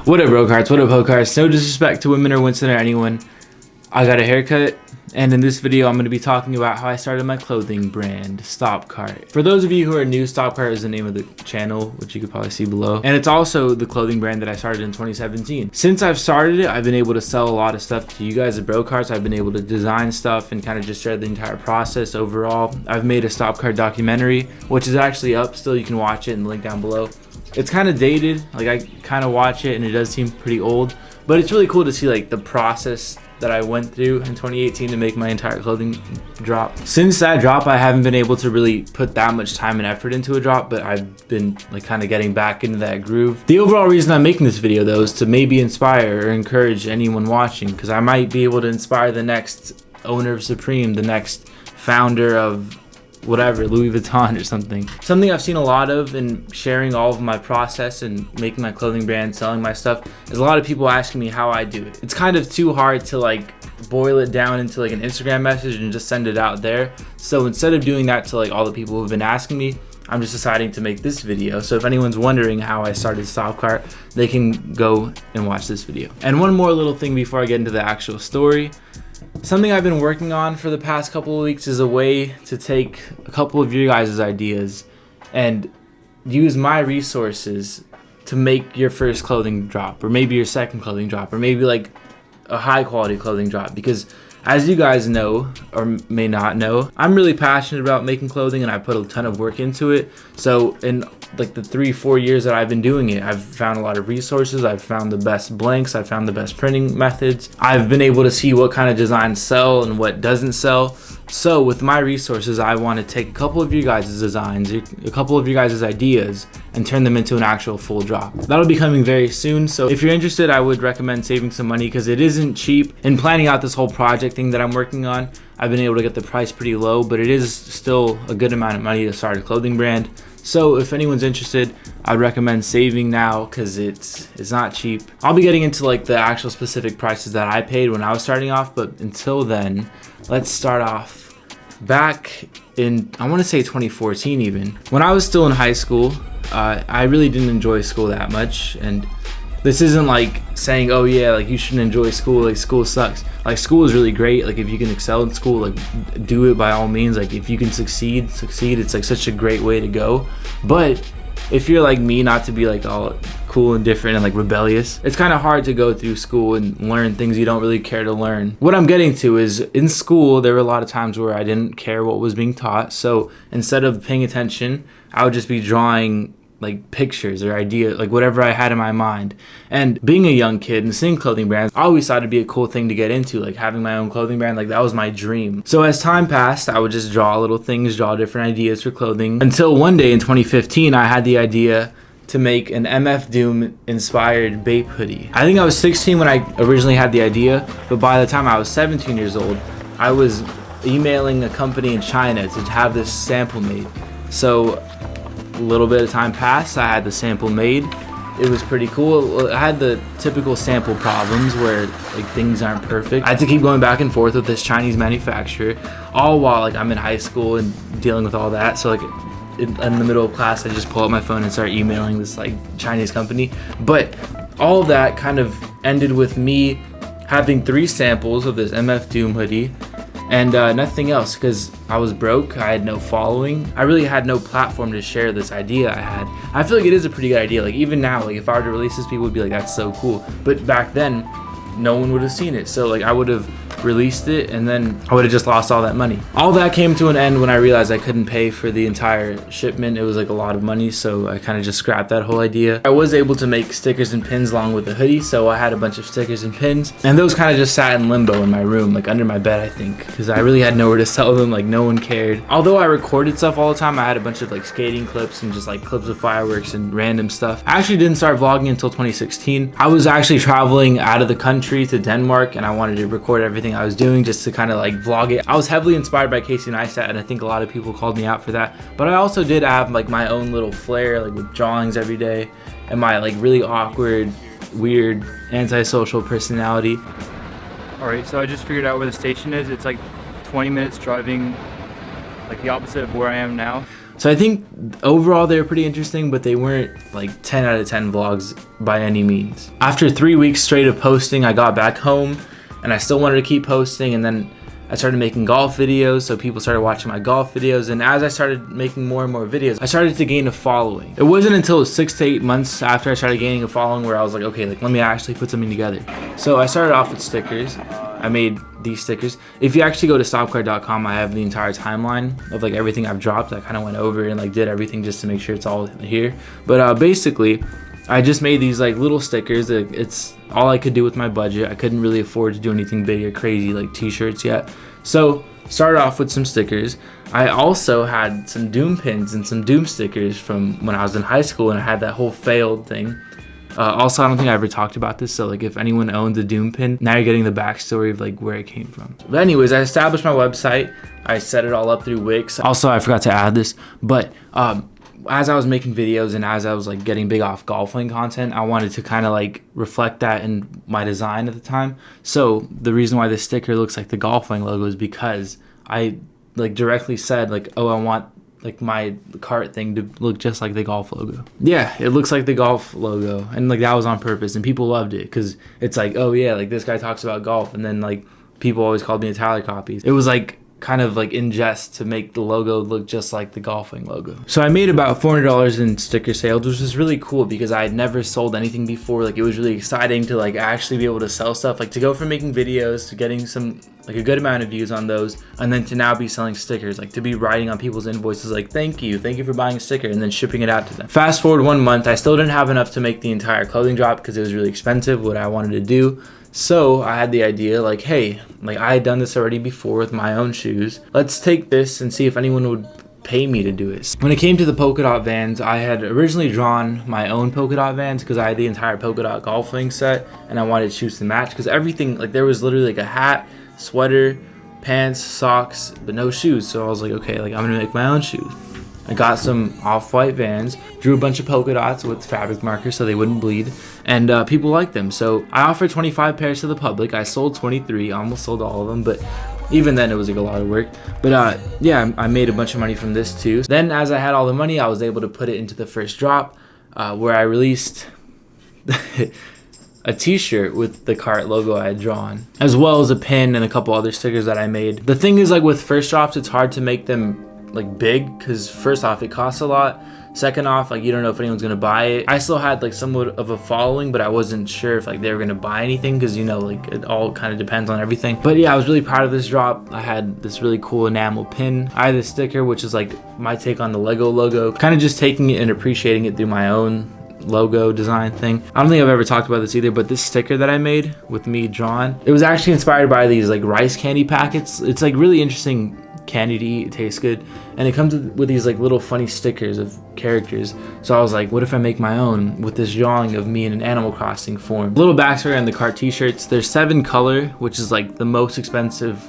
What up, bro cards? What up, ho cards? No disrespect to women or Winston or anyone. I got a haircut, and in this video, I'm going to be talking about how I started my clothing brand, Stopkart. For those of you who are new, Stopkart is the name of the channel, which you could probably see below. And it's also the clothing brand that I started in 2017. Since I've started it, I've been able to sell a lot of stuff to you guys at bro cards. I've been able to design stuff and kind of just share the entire process overall. I've made a Stopkart documentary, which is actually up still. You can watch it in the link down below. It's kind of dated, like I kind of watch it and it does seem pretty old, but it's really cool to see like the process that I went through in 2018 to make my entire clothing drop. Since that drop, I haven't been able to really put that much time and effort into a drop, but I've been like kind of getting back into that groove. The overall reason I'm making this video though is to maybe inspire or encourage anyone watching, because I might be able to inspire the next owner of Supreme, the next founder of whatever, Louis Vuitton or something. Something I've seen a lot of in sharing all of my process and making my clothing brand, selling my stuff, is a lot of people asking me how I do it. It's kind of too hard to like boil it down into like an Instagram message and just send it out there. So instead of doing that to like all the people who've been asking me, I'm just deciding to make this video. So if anyone's wondering how I started Stopkart, they can go and watch this video. And one more little thing before I get into the actual story. Something I've been working on for the past couple of weeks is a way to take a couple of your guys' ideas and use my resources to make your first clothing drop, or maybe your second clothing drop, or maybe like a high quality clothing drop. Because as you guys know or may not know, I'm really passionate about making clothing and I put a ton of work into it. So in like the 3-4 years that I've been doing it, I've found a lot of resources. I've found the best blanks. I've found the best printing methods. I've been able to see what kind of designs sell and what doesn't sell. So with my resources, I want to take a couple of you guys' designs, a couple of you guys' ideas, and turn them into an actual full drop. That'll be coming very soon. So if you're interested, I would recommend saving some money because it isn't cheap. In planning out this whole project thing that I'm working on, I've been able to get the price pretty low, but it is still a good amount of money to start a clothing brand. So if anyone's interested, I'd recommend saving now because it's not cheap. I'll be getting into like the actual specific prices that I paid when I was starting off, but until then, let's start off back in, I want to say 2014 even. When I was still in high school, I really didn't enjoy school that much, and this isn't like saying, oh yeah, like you shouldn't enjoy school, like school sucks. Like school is really great. Like if you can excel in school, like do it by all means. Like if you can succeed. It's like such a great way to go. But if you're like me, not to be like all cool and different and like rebellious, it's kind of hard to go through school and learn things you don't really care to learn. What I'm getting to is in school, there were a lot of times where I didn't care what was being taught. So instead of paying attention, I would just be drawing like pictures or ideas, like whatever I had in my mind. And being a young kid and seeing clothing brands, I always thought it'd be a cool thing to get into, like having my own clothing brand. Like that was my dream. So as time passed, I would just draw little things, draw different ideas for clothing, until one day in 2015 I had the idea to make an MF Doom inspired Bape hoodie. I think I was 16 when I originally had the idea, but by the time I was 17 years old, I was emailing a company in China to have this sample made. So a little bit of time passed, I had the sample made. It was pretty cool. I had the typical sample problems where like things aren't perfect. I had to keep going back and forth with this Chinese manufacturer, all while like I'm in high school and dealing with all that. So like in the middle of class, I just pull out my phone and start emailing this like Chinese company. But all of that kind of ended with me having 3 samples of this MF Doom hoodie and nothing else, because I was broke. I had no following. I really had no platform to share this idea I had. I feel like it is a pretty good idea. Like even now, like if I were to release this, people would be like, that's so cool. But back then, no one would have seen it. So like I would have released it and then I would have just lost all that money. All that came to an end when I realized I couldn't pay for the entire shipment. It was like a lot of money, so I kind of just scrapped that whole idea. I was able to make stickers and pins along with the hoodie, so I had a bunch of stickers and pins, and those kind of just sat in limbo in my room, like under my bed, I think, because I really had nowhere to sell them. Like no one cared. Although I recorded stuff all the time, I had a bunch of like skating clips and just like clips of fireworks and random stuff. I actually didn't start vlogging until 2016. I was actually traveling out of the country to Denmark, and I wanted to record everything I was doing just to kind of like vlog it. I was heavily inspired by Casey Neistat, and I think a lot of people called me out for that, but I also did have like my own little flair, like with drawings every day and my like really awkward, weird, antisocial personality. Alright, so I just figured out where the station is. It's like 20 minutes driving like the opposite of where I am now. So I think overall they were pretty interesting, but they weren't like 10 out of 10 vlogs by any means. After 3 weeks straight of posting, I got back home and I still wanted to keep posting, and then I started making golf videos, so people started watching my golf videos, and as I started making more and more videos, I started to gain a following. It wasn't until 6 to 8 months after I started gaining a following where I was like, okay, like let me actually put something together. So I started off with stickers. I made these stickers. If you actually go to stopkart.com, I have the entire timeline of like everything I've dropped. I kind of went over and like did everything just to make sure it's all here. But basically, I just made these like little stickers. It's all I could do with my budget. I couldn't really afford to do anything big or crazy like t-shirts yet. So started off with some stickers. I also had some Doom pins and some Doom stickers from when I was in high school, and I had that whole failed thing. Also, I don't think I ever talked about this, so like if anyone owns a Doom pin, now you're getting the backstory of like where it came from. But anyways, I established my website. I set it all up through Wix. Also, I forgot to add this, but as I was making videos and as I was like getting big off golfing content, I wanted to kind of like reflect that in my design at the time. So the reason why this sticker looks like the golfing logo is because I like directly said like, oh, I want like my cart thing to look just like the golf logo. Yeah, it looks like the golf logo, and like that was on purpose, and people loved it because it's like, oh yeah, like this guy talks about golf, and then like people always called me a Tyler copies. It was like kind of like in jest to make the logo look just like the golfing logo. So I made about $400 in sticker sales, which was really cool because I had never sold anything before. Like it was really exciting to like actually be able to sell stuff, like to go from making videos to getting some like a good amount of views on those, and then to now be selling stickers, like to be writing on people's invoices like thank you for buying a sticker, and then shipping it out to them. Fast forward 1 month, I still didn't have enough to make the entire clothing drop because it was really expensive what I wanted to do. So I had the idea like, hey, like I had done this already before with my own shoes. Let's take this and see if anyone would pay me to do it. When it came to the polka dot Vans, I had originally drawn my own polka dot Vans because I had the entire polka dot golfing set, and I wanted shoes to match because everything, like there was literally like a hat, sweater, pants, socks, but no shoes. So I was like, okay, like I'm gonna make my own shoes. I got some off-white Vans, drew a bunch of polka dots with fabric markers so they wouldn't bleed, and people liked them. So I offered 25 pairs to the public. I sold 23, almost sold all of them, but even then it was like a lot of work. But yeah, I made a bunch of money from this too. Then as I had all the money, I was able to put it into the first drop where I released a t-shirt with the cart logo I had drawn, as well as a pin and a couple other stickers that I made. The thing is, like with first drops, it's hard to make them like big because first off it costs a lot, second off like you don't know if anyone's gonna buy it. I still had like somewhat of a following, but I wasn't sure if like they were gonna buy anything because you know like it all kind of depends on everything. But yeah, I was really proud of this drop. I had this really cool enamel pin. I had this sticker which is like my take on the Lego logo, kind of just taking it and appreciating it through my own logo design thing. I don't think I've ever talked about this either, but this sticker that I made with me drawn, it was actually inspired by these like rice candy packets. It's like really interesting candy to eat, it tastes good, and it comes with these like little funny stickers of characters. So I was like, what if I make my own with this drawing of me in an Animal Crossing form? Little backstory on the cart t-shirts. There's 7 color, which is like the most expensive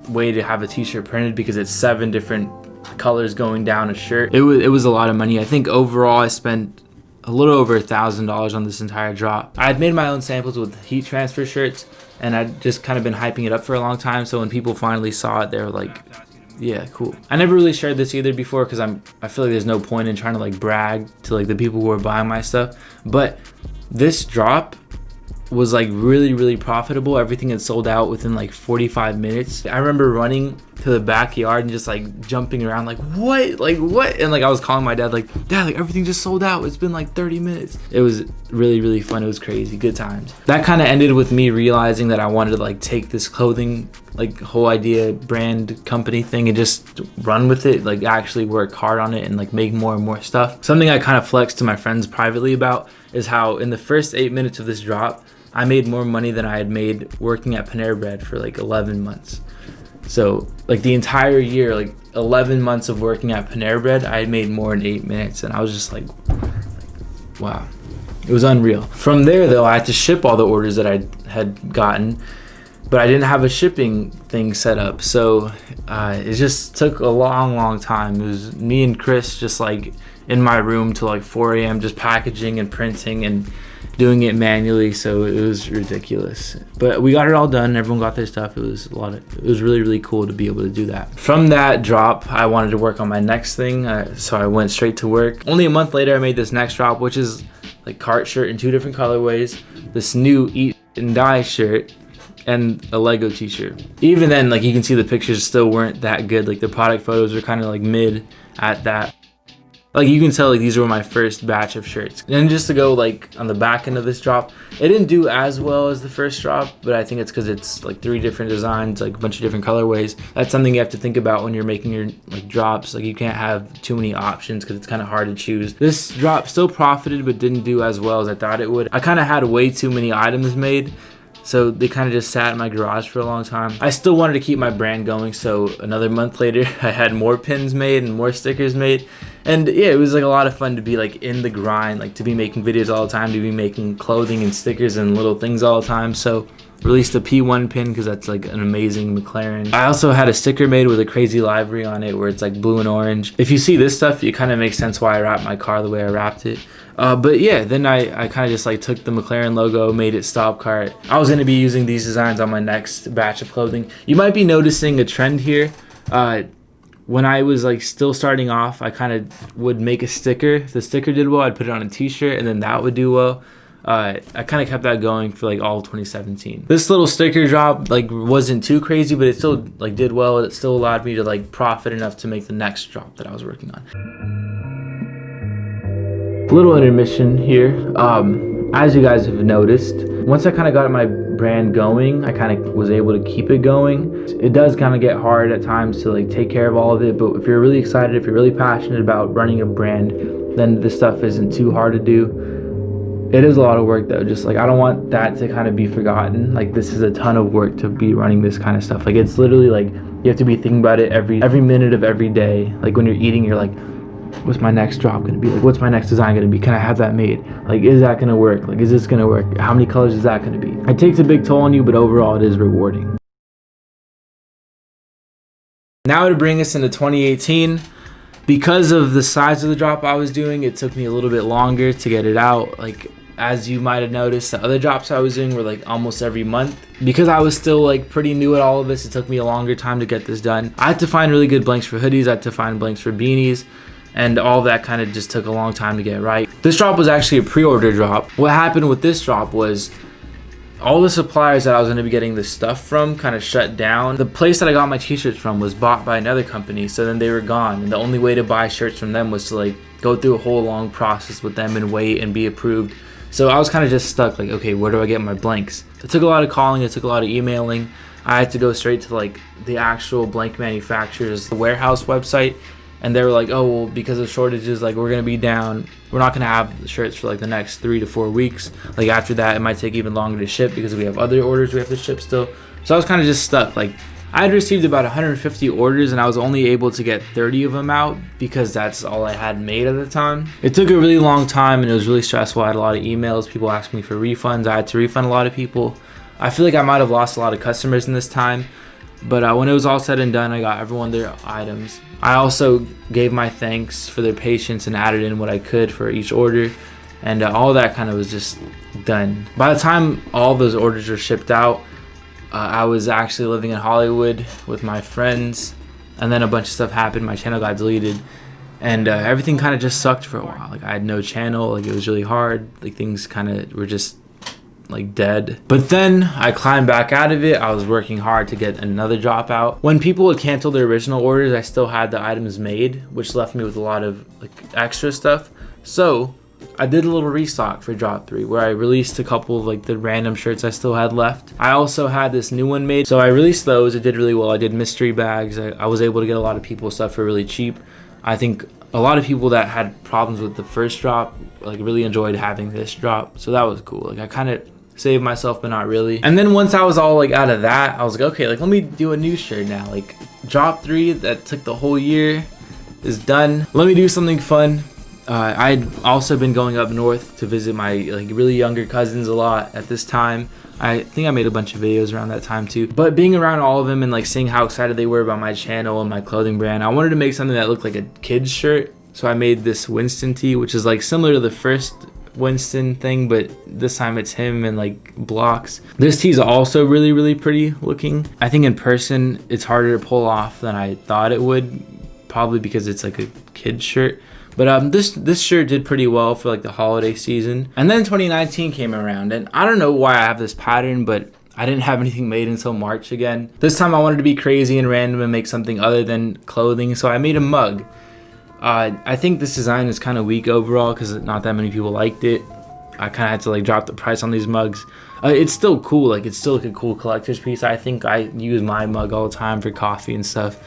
way to have a t-shirt printed because it's 7 different colors going down a shirt. It was a lot of money. I think overall I spent a little over $1,000 on this entire drop. I had made my own samples with heat transfer shirts, and I'd just kind of been hyping it up for a long time. So when people finally saw it, they were like, yeah, cool. I never really shared this either before because I feel like there's no point in trying to like brag to like the people who are buying my stuff. But this drop was like really profitable. Everything had sold out within like 45 minutes. I remember running to the backyard and just like jumping around like what, and like I was calling my dad like, dad, like everything just sold out, it's been like 30 minutes. It was really fun. It was crazy, good times. That kind of ended with me realizing that I wanted to like take this clothing like whole idea brand company thing and just run with it, like actually work hard on it and like make more and more stuff. Something I kind of flexed to my friends privately about is how in the first 8 minutes of this drop I made more money than I had made working at Panera Bread for like 11 months. So like the entire year, like 11 months of working at Panera Bread, I had made more in 8 minutes, and I was just like, wow, it was unreal. From there though, I had to ship all the orders that I had gotten, but I didn't have a shipping thing set up. So it just took a long time. It was me and Chris just like in my room till like 4 a.m. just packaging and printing, and doing it manually, so it was ridiculous. But we got it all done. Everyone got their stuff. It was really, really cool to be able to do that. From that drop, I wanted to work on my next thing, so I went straight to work. Only a month later, I made this next drop, which is like cart shirt in 2 different colorways, this new Eat and Die shirt, and a Lego t-shirt. Even then, like, you can see the pictures still weren't that good. Like, the product photos were kind of like mid at that. Like, you can tell, like, these were my first batch of shirts. And just to go, like, on the back end of this drop, it didn't do as well as the first drop, but I think it's because it's like 3 different designs, like a bunch of different colorways. That's something you have to think about when you're making your like drops. Like, you can't have too many options because it's kind of hard to choose. This drop still profited, but didn't do as well as I thought it would. I kind of had way too many items made, so they kind of just sat in my garage for a long time. I still wanted to keep my brand going, so another month later, I had more pins made and more stickers made. And yeah, it was like a lot of fun to be like in the grind, like to be making videos all the time, to be making clothing and stickers and little things all the time. So released a P1 pin because that's like an amazing McLaren. I also had a sticker made with a crazy livery on it where it's like blue and orange. If you see this stuff, it kind of makes sense why I wrapped my car the way I wrapped it. But yeah, then I kind of just like took the McLaren logo, made it Stopkart. I was going to be using these designs on my next batch of clothing. You might be noticing a trend here. When I was like still starting off, I kind of would make a sticker. If the sticker did well, I'd put it on a t-shirt, and then that would do well. I kind of kept that going for like all of 2017. This little sticker drop like wasn't too crazy, but it still like did well. It still allowed me to like profit enough to make the next drop that I was working on. Little intermission here. As you guys have noticed, once I kind of got my brand going, I kind of was able to keep it going. It does kind of get hard at times to like take care of all of it, but if you're really excited, if you're really passionate about running a brand, then this stuff isn't too hard to do. It is a lot of work though. Just like, I don't want that to kind of be forgotten. Like, this is a ton of work to be running this kind of stuff. Like, it's literally like you have to be thinking about it every minute of every day. Like, when you're eating, you're like, what's my next drop gonna be? Like, what's my next design gonna be? Can I have that made? Like, is that gonna work? Like, is this gonna work? How many colors is that gonna be? It takes a big toll on you, but overall it is rewarding. Now to bring us into 2018, because of the size of the drop I was doing, it took me a little bit longer to get it out. Like, as you might have noticed, the other drops I was doing were like almost every month. Because I was still like pretty new at all of this, it took me a longer time to get this done. I had to find really good blanks for hoodies, I had to find blanks for beanies, and all that kind of just took a long time to get right. This drop was actually a pre-order drop. What happened with this drop was all the suppliers that I was going to be getting this stuff from kind of shut down. The place that I got my t-shirts from was bought by another company, so then they were gone, and the only way to buy shirts from them was to like go through a whole long process with them and wait and be approved. So I was kind of just stuck, like, okay, where do I get my blanks? It took a lot of calling, it took a lot of emailing. I had to go straight to like the actual blank manufacturer's warehouse website, and they were like, oh, well, because of shortages, like, we're gonna be down, we're not gonna have the shirts for like the next 3 to 4 weeks. Like, after that, it might take even longer to ship because we have other orders we have to ship still. So I was kind of just stuck. Like, I had received about 150 orders, and I was only able to get 30 of them out because that's all I had made at the time. It took a really long time, and it was really stressful. I had a lot of emails, people asking me for refunds. I had to refund a lot of people. I feel like I might have lost a lot of customers in this time, but when it was all said and done, I got everyone their items. I also gave my thanks for their patience and added in what I could for each order, and all that kind of was just done. By the time all those orders were shipped out, I was actually living in Hollywood with my friends, and then a bunch of stuff happened. My channel got deleted, and everything kind of just sucked for a while. Like, I had no channel, like, it was really hard. Like, things kind of were just like dead. But then I climbed back out of it. I was working hard to get another drop out. When people would cancel their original orders, I still had the items made, which left me with a lot of like extra stuff. So I did a little restock for drop 3 where I released a couple of like the random shirts I still had left. I also had this new one made, so I released those. It did really well. I did mystery bags. I was able to get a lot of people stuff for really cheap. I think a lot of people that had problems with the first drop like really enjoyed having this drop, so that was cool. Like, I kind of saved myself, but not really. And then once I was all like out of that, I was like, okay, like, let me do a new shirt now. Like, drop 3 that took the whole year is done. Let me do something fun. I'd also been going up north to visit my like really younger cousins a lot at this time. I think I made a bunch of videos around that time too. But being around all of them and like seeing how excited they were about my channel and my clothing brand, I wanted to make something that looked like a kid's shirt. So I made this Winston tee, which is like similar to the first Winston thing, but this time it's him in like blocks. This tee is also really pretty looking. I think in person it's harder to pull off than I thought it would, probably because it's like a kid's shirt. But this shirt did pretty well for like the holiday season. And then 2019 came around, and I don't know why I have this pattern, but I didn't have anything made until March again. This time I wanted to be crazy and random and make something other than clothing, so I made a mug. I think this design is kind of weak overall because not that many people liked it. I kind of had to like drop the price on these mugs. It's still cool, like it's still like a cool collector's piece. I think I use my mug all the time for coffee and stuff.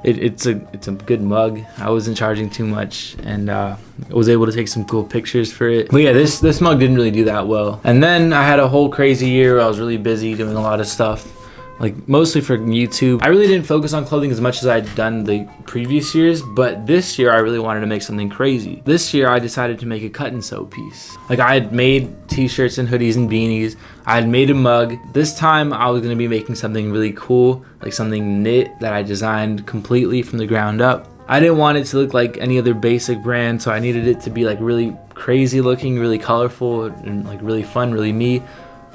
It's a good mug. I wasn't charging too much, and I was able to take some cool pictures for it. But yeah, this mug didn't really do that well. And then I had a whole crazy year where I was really busy doing a lot of stuff, like mostly for YouTube. I really didn't focus on clothing as much as I'd done the previous years, but this year I really wanted to make something crazy. This year I decided to make a cut and sew piece. Like I had made t-shirts and hoodies and beanies. I had made a mug. This time I was gonna be making something really cool, like something knit that I designed completely from the ground up. I didn't want it to look like any other basic brand, so I needed it to be like really crazy looking, really colorful, and like really fun, really me.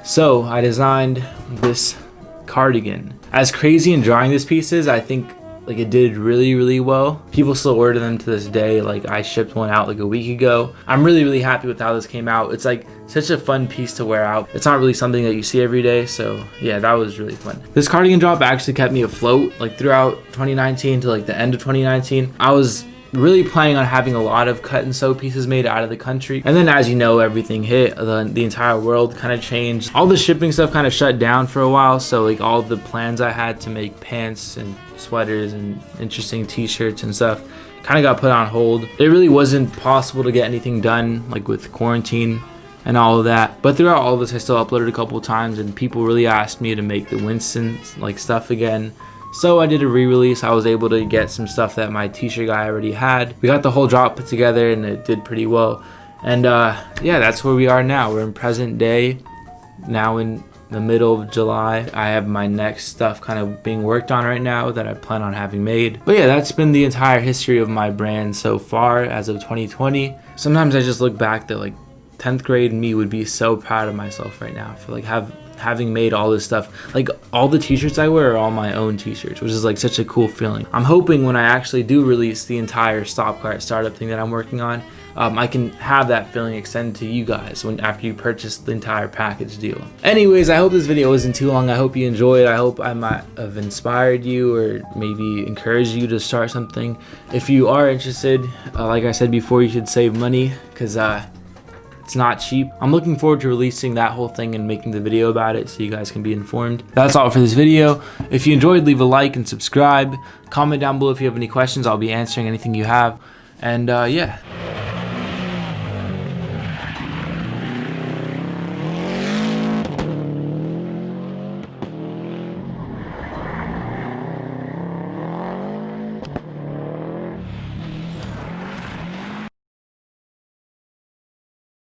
So I designed this cardigan. As crazy in drawing this piece is, I think like it did really well. People still order them to this day. Like I shipped one out like a week ago. I'm really happy with how this came out. It's like such a fun piece to wear out. It's not really something that you see every day, so yeah, that was really fun. This cardigan drop actually kept me afloat like throughout 2019 to like the end of 2019. I was really planning on having a lot of cut and sew pieces made out of the country, and then as you know, everything hit. The entire world kind of changed. All the shipping stuff kind of shut down for a while, so like all the plans I had to make pants and sweaters and interesting t-shirts and stuff kind of got put on hold. It really wasn't possible to get anything done like with quarantine and all of that, but throughout all of this I still uploaded a couple times, and people really asked me to make the Winston like stuff again. So I did a re-release. I was able to get some stuff that my t-shirt guy already had. We got the whole drop put together and it did pretty well. And yeah, that's where we are now. We're in present day, now in the middle of July. I have my next stuff kind of being worked on right now that I plan on having made. But yeah, that's been the entire history of my brand so far as of 2020. Sometimes I just look back that like 10th grade me would be so proud of myself right now for like having made all this stuff. Like all the t-shirts I wear are all my own t-shirts, which is like such a cool feeling. I'm hoping when I actually do release the entire Stopkart startup thing that I'm working on, I can have that feeling extended to you guys after you purchase the entire package deal. Anyways, I hope this video wasn't too long. I hope you enjoyed. I hope I might have inspired you or maybe encouraged you to start something. If you are interested, like I said before, you should save money because it's not cheap. I'm looking forward to releasing that whole thing and making the video about it so you guys can be informed. That's all for this video. If you enjoyed, leave a like and subscribe. Comment down below if you have any questions. I'll be answering anything you have. And yeah.